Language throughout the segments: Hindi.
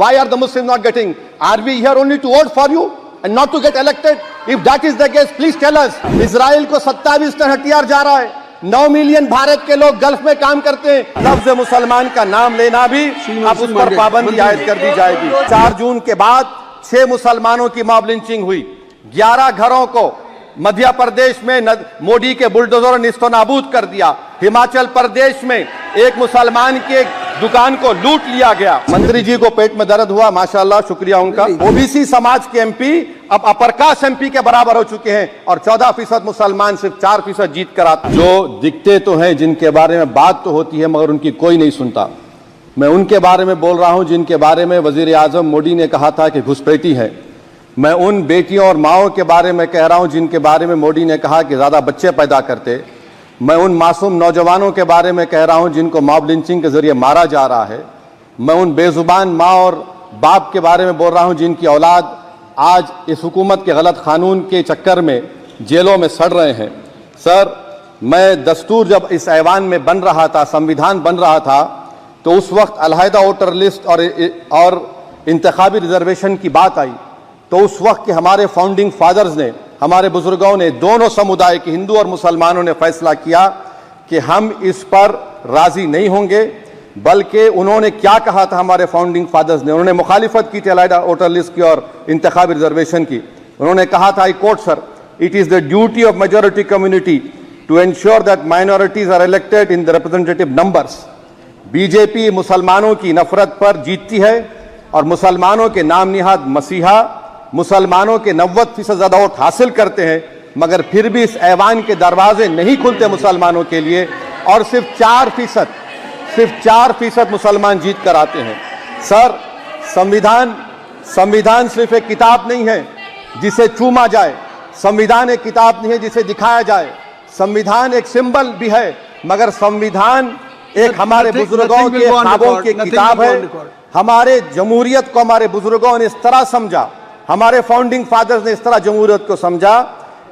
Why are the Muslims not getting? Are we here only to vote for you and not to get elected? If that is the case, please tell us. Israel को 27 टन हथियार जा रहा है। 9 मिलियन भारत के लोग गल्फ में काम करते हैं। लफ्ज मुसलमान का नाम लेना भी अब उस पर पाबंदी आयद कर दी जाएगी। 4 जून के बाद 6 मुसलमानों की मॉब लिंचिंग हुई। 11 घरों को मध्य प्रदेश में मोदी के बुलडोजर ने निस्तो नाबूद कर दिया। हिमाचल प्रदेश में एक मुसलमान की एक दुकान को लूट लिया गया। मंत्री जी को पेट में दर्द हुआ, माशाल्लाह, शुक्रिया उनका। ओबीसी समाज के एमपी अब अपर कास्ट एमपी के बराबर हो चुके हैं और 14% मुसलमान सिर्फ 4% जीत कर आते। जो दिखते तो हैं, जिनके बारे में बात तो होती है मगर उनकी कोई नहीं सुनता। मैं उनके बारे में बोल रहा हूं जिनके बारे में वजीर आजम मोदी ने कहा था कि घुसपैठी है। मैं उन बेटियों और माओं के बारे में कह रहा हूं जिनके बारे में मोदी ने कहा कि ज्यादा बच्चे पैदा करते। मैं उन मासूम नौजवानों के बारे में कह रहा हूं जिनको मॉब लिंचिंग के जरिए मारा जा रहा है। मैं उन बेजुबान माँ और बाप के बारे में बोल रहा हूं जिनकी औलाद आज इस हुकूमत के गलत कानून के चक्कर में जेलों में सड़ रहे हैं। सर, मैं दस्तूर जब इस ऐवान में बन रहा था, संविधान बन रहा था, तो उस वक्त अलहदा वोटर लिस्ट और इंतखाबी रिजर्वेशन की बात आई तो उस वक्त के हमारे फाउंडिंग फादर्स ने, हमारे बुजुर्गों ने, दोनों समुदाय के हिंदू और मुसलमानों ने फैसला किया कि हम इस पर राजी नहीं होंगे। बल्कि उन्होंने क्या कहा था हमारे फाउंडिंग फादर्स ने, उन्होंने मुखालिफत की थी अलहदा वोटर लिस्ट की और इंतखाबी रिजर्वेशन की। उन्होंने कहा था, I quote sir, it is the duty of majority community to ensure that minorities are elected in the representative numbers. BJP मुसलमानों की नफरत पर जीतती है और मुसलमानों के नाम निहाद मसीहा मुसलमानों के 90% ज्यादा वोट हासिल करते हैं, मगर फिर भी इस ऐवान के दरवाजे नहीं खुलते मुसलमानों के लिए और सिर्फ 4% मुसलमान जीत कर आते हैं। सर, संविधान सिर्फ एक किताब नहीं है जिसे चूमा जाए, संविधान एक किताब नहीं है जिसे दिखाया जाए, संविधान एक सिंबल भी है, मगर संविधान एक हमारे बुजुर्गों के ख्वाबों की किताब है। हमारे जमहूरियत को हमारे बुजुर्गों ने इस तरह समझा, हमारे फाउंडिंग फादर्स ने इस तरह जमहूरियत को समझा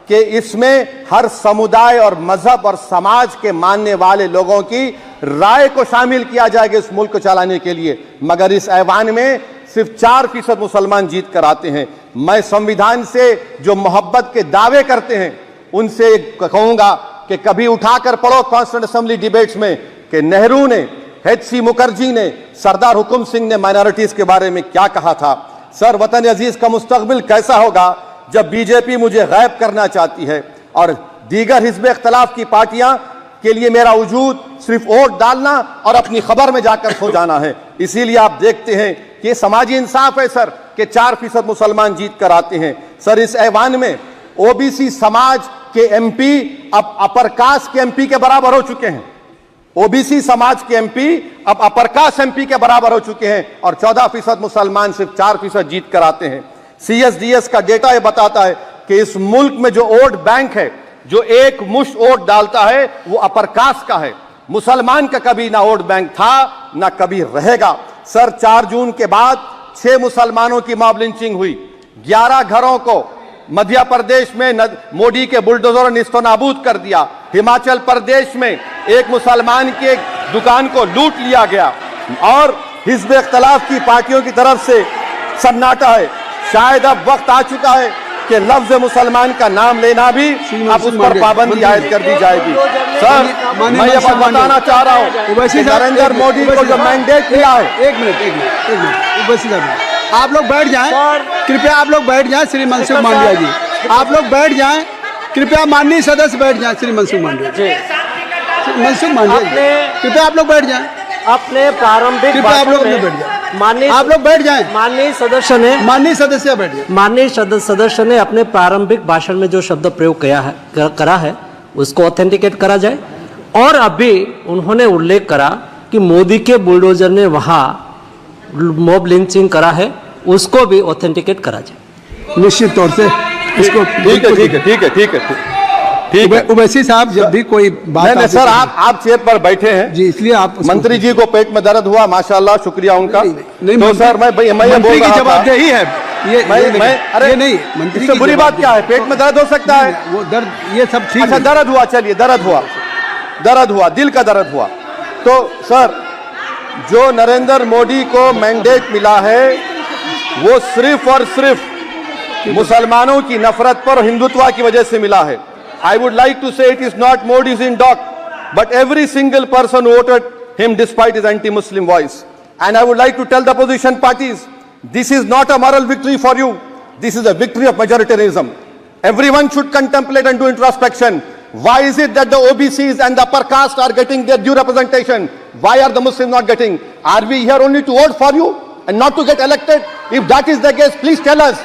कि इसमें हर समुदाय और मजहब और समाज के मानने वाले लोगों की राय को शामिल किया जाएगा इस मुल्क को चलाने के लिए, मगर इस ऐवान में सिर्फ 4% मुसलमान जीत कर आते हैं। मैं संविधान से जो मोहब्बत के दावे करते हैं उनसे कहूंगा कि कभी उठाकर पढ़ो कॉन्स्टिट्यूएंट असेंबली डिबेट्स में कि नेहरू ने, HC मुखर्जी ने, सरदार हुकुम सिंह ने माइनॉरिटीज के बारे में क्या कहा था। सर, वतन अजीज का मुस्तकबिल कैसा होगा जब बीजेपी मुझे गायब करना चाहती है और दीगर हिज़्ब इख्तिलाफ की पार्टियां के लिए मेरा वजूद सिर्फ वोट डालना और अपनी खबर में जाकर सो जाना है। इसीलिए आप देखते हैं कि समाजी इंसाफ है सर कि 4% मुसलमान जीत कर आते हैं। सर, इस ऐवान में ओबीसी समाज के एमपी अब अपर कास्ट के एमपी के बराबर हो चुके हैं। ओबीसी समाज के एमपी अब अपर कास्ट एमपी के बराबर हो चुके हैं और 14% मुसलमान सिर्फ 4% जीत कर आते हैं। CSDS का डेटा यह बताता है कि इस मुल्क में जो वोट बैंक है, जो एक मुश्त वोट डालता है, वो अपर कास्ट का है। मुसलमान का कभी ना वोट बैंक था ना कभी रहेगा। सर, 4 जून के बाद 6 मुसलमानों की मॉब लिंचिंग हुई। 11 घरों को मध्य प्रदेश में मोदी के बुलडोजर ने निस्तो नाबूद कर दिया। हिमाचल प्रदेश में एक मुसलमान की एक दुकान को लूट लिया गया और हिज़्ब इख्तिलाफ की पार्टियों की तरफ से सन्नाटा है। शायद अब वक्त आ चुका है कि लफ्ज मुसलमान का नाम लेना भी अब उस पर पाबंदी आयद कर दी जाएगी। सर, मैं ये बात बताना चाह रहा हूँ कि नरेंद्र मोदी को जो मैंडेट मिला है। एक मिनट, आप लोग बैठ जाएं, कृपया आप लोग बैठ जाएं। श्री मनसुख मांडविया जी, आप लोग बैठ जाएं, कृपया माननीय सदस्य बैठ जाएं। श्री मनसुख मांडविया जी, कृपया आप लोग बैठ जाएं। अपने प्रारंभिक कृपया आप लोग बैठ जाएं, आप लोग बैठ जाएं। माननीय सदस्य बैठ जाएं। माननीय सदस्य ने अपने प्रारंभिक भाषण में जो शब्द प्रयोग करा है उसको ऑथेंटिकेट करा जाए। और अभी उन्होंने उल्लेख करा कि मोदी के बुलडोजर ने वहां मॉब लिंचिंग करा है, उसको भी ऑथेंटिकेट करा जाए। निश्चित तौर से इसको ठीक है। उवैसी साहब, जब भी कोई बात नहीं सर, आप चेयर पर बैठे हैं जी, इसलिए आप मंत्री जी को पेट में दर्द हुआ, माशाल्लाह, शुक्रिया उनका। नहीं, तो सर, मैं मंत्री की जवाबदेही है ये नहीं, मंत्री की बुरी बात क्या है? पेट में दर्द हो सकता है, वो दर्द, ये सब ठीक। अच्छा, दर्द हुआ, चलिए, दर्द हुआ, दिल का दर्द हुआ। तो सर, जो नरेंद्र मोदी को मैंडेट मिला है वो सिर्फ और सिर्फ मुसलमानों की नफरत पर हिंदुत्व की वजह से मिला है। I would like to say it is not Modi's in doc but every single person voted him despite his anti Muslim voice. And I would like to tell the opposition parties, this is not a moral victory for you, this is a victory of majoritarianism. Everyone should contemplate and do introspection. Why is it that the OBCs and the upper caste are getting their due representation? Why are the Muslims not getting? Are we here only to vote for you and not to get elected? If that is the case, please tell us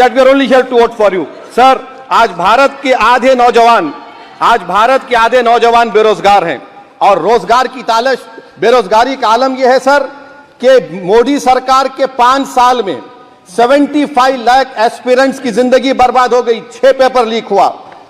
that we are only here to vote for you. Sir, आज भारत के आधे नौजवान बेरोजगार हैं और रोजगार की तालाश, बेरोजगारी का आलम यह है सर कि मोदी सरकार के 5 साल में 75 लाख एस्पिरेंट्स की जिंदगी बर्बाद हो गई, 6 पेपर लीक हुआ।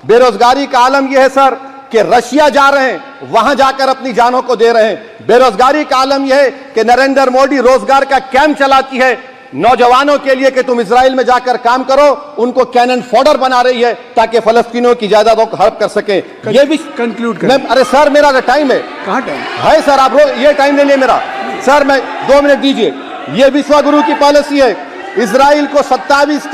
बेरोजगारी का आलम यह है सर कि रशिया जा रहे हैं, वहां जाकर अपनी जानों को दे रहे हैं। बेरोजगारी का आलम यह है कि नरेंद्र मोदी रोजगार का कैंप चलाती है नौजवानों के लिए कि तुम इजराइल में जाकर काम करो, उनको कैनन फॉडर बना रही है ताकि फलस्तीनियों की जायदादों को हड़प कर सके। ये भी कंक्लूड कर। अरे सर मेरा टाइम है, कहाँ टाइम है सर? आप ये टाइम ले लिए मेरा सर, मैं 2 मिनट दीजिए। ये विश्वगुरु की पॉलिसी है। इजराइल को 27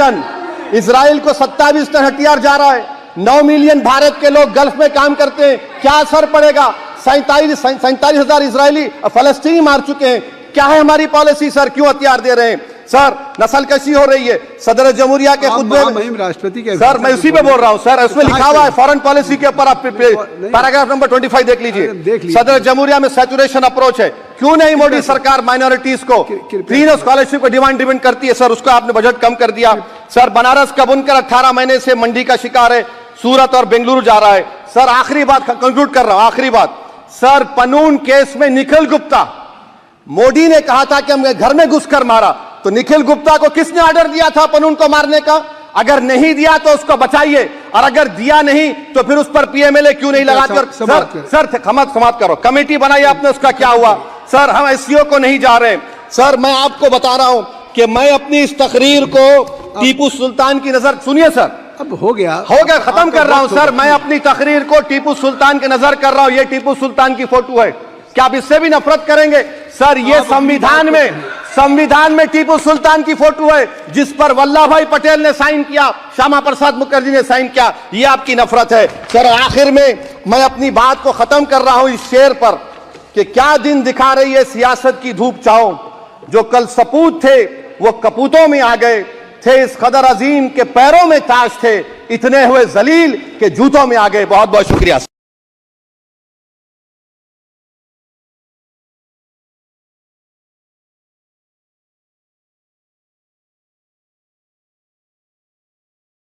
टन हथियार जा रहा है। 9 मिलियन भारत के लोग गल्फ में काम करते हैं, क्या असर पड़ेगा? 47,000 इजरायली फलस्तीनी मार चुके हैं। क्या है हमारी पॉलिसी सर? क्यों हथियार दे रहे हैं सर? नस्ल कशी हो रही है। सदर जमहूरिया के खुतबे में राष्ट्रपति के सर, मैं उसी पे बोल रहा हूं सर, उसमें लिखा हुआ है फॉरेन पॉलिसी के ऊपर, आप पैराग्राफ नंबर 25 देख लीजिए। सदर जमहूरिया में सैचुरेशन अप्रोच है। क्यों नहीं मोदी सरकार माइनॉरिटीज को फ्री स्कॉलरशिप को डिमांड करती है सर? उसको आपने बजट कम कर दिया सर। बनारस का बुनकर 18 महीने से मंडी का शिकार है, सूरत और बेंगलुरु जा रहा है सर। आखिरी बात कंक्लूड कर रहा हूं, आखिरी बात सर, पनून केस में निखिल गुप्ता, मोदी ने कहा था कि हमने घर में घुसकर मारा, तो निखिल गुप्ता को किसने ऑर्डर दिया था पनून को मारने का? अगर नहीं दिया तो उसको बचाइए, और अगर दिया नहीं तो फिर उस पर पीएमएलए क्यों नहीं लगाकर? सर समाप्त करो। कमेटी बनाई आपने, उसका क्या हुआ सर? हम एससीओ को नहीं जा रहे सर। मैं आपको बता रहा हूं कि मैं अपनी इस तकरीर को टीपू सुल्तान की नजर, सुनिए सर, अब हो गया खत्म कर रहा हूं सर। मैं अपनी तकरीर को टीपू सुल्तान की नजर कर रहा हूं। ये टीपू सुल्तान की फोटो है, क्या आप इससे भी नफरत करेंगे सर? ये संविधान में टीपू सुल्तान की फोटो है जिस पर वल्लभ भाई पटेल ने साइन किया, श्यामा प्रसाद मुखर्जी ने साइन किया। ये आपकी नफरत है सर। आखिर में मैं अपनी बात को खत्म कर रहा हूं इस शेर पर कि क्या दिन दिखा रही है सियासत की धूप छाओ, जो कल सपूत थे वो कपूतों में आ गए, थे इस कदर अजीम के पैरों में ताज थे, इतने हुए जलील के जूतों में आ गए। बहुत बहुत शुक्रिया।